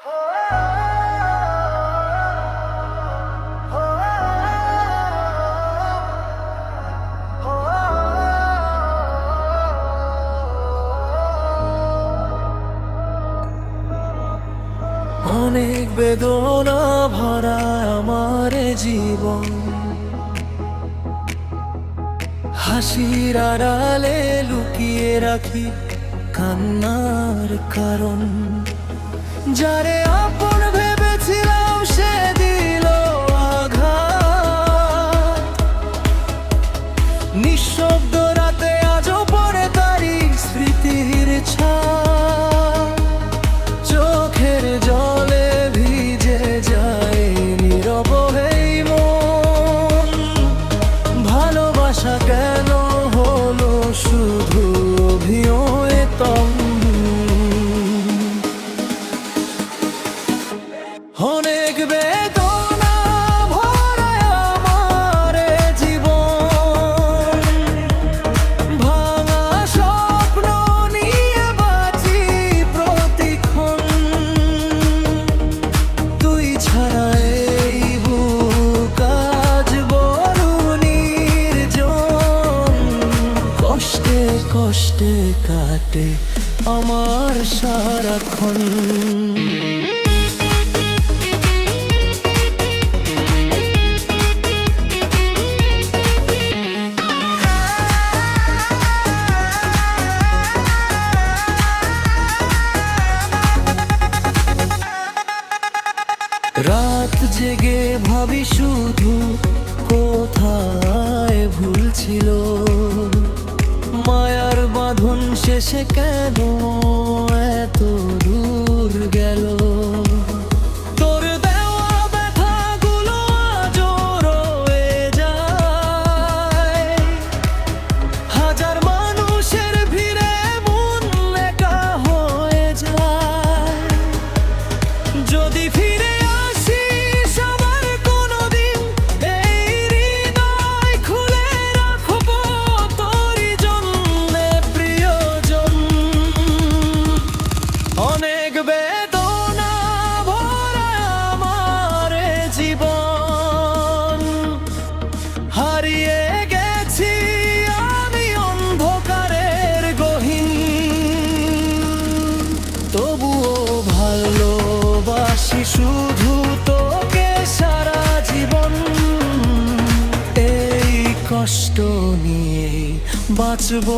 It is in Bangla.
অনেক বেদনা ভরা আমার জীবন, হাসির আড়ালে লুকিয়ে রাখি কান্নার কারণ। যারে আপন ভেবেছিলাম সে দিল আঘাত, নিঃশব্দ রাতে আজও পড়ে তারি স্মৃতির ছাপ। চোখের জলে ভিজে যায় নীরব এই মন, ভালোবাসা কেন হলো শুধু অভিনয়তম। অনেক বেদনা ভরা আমার জীবন, ভাঙা স্বপ্ন নিয়ে বাঁচি প্রতিক্ষণ। তুই ছাড়া এই বুক আজ বড় নির্জন, কষ্টে কষ্টে কাটে আমার সারাক্ষণ। রাত জেগে ভাবি শুধু কোথায় ভুল ছিল, মায়ার বাঁধন শেষে কেন এত দূর গেল। তোর দেওয়া ব্যথাগুলো আজও রয়ে যায়, হাজার মানুষের ভিড়ে মন একা হয়ে যায়। যদি ফিরে বেদনা ভরা আমার জীবন, হারিয়ে গেছি আমি অন্ধকারের গহীন। তবুও ভালোবাসি শুধু তোকে সারা জীবন, এই কষ্ট নিয়ে বাঁচব।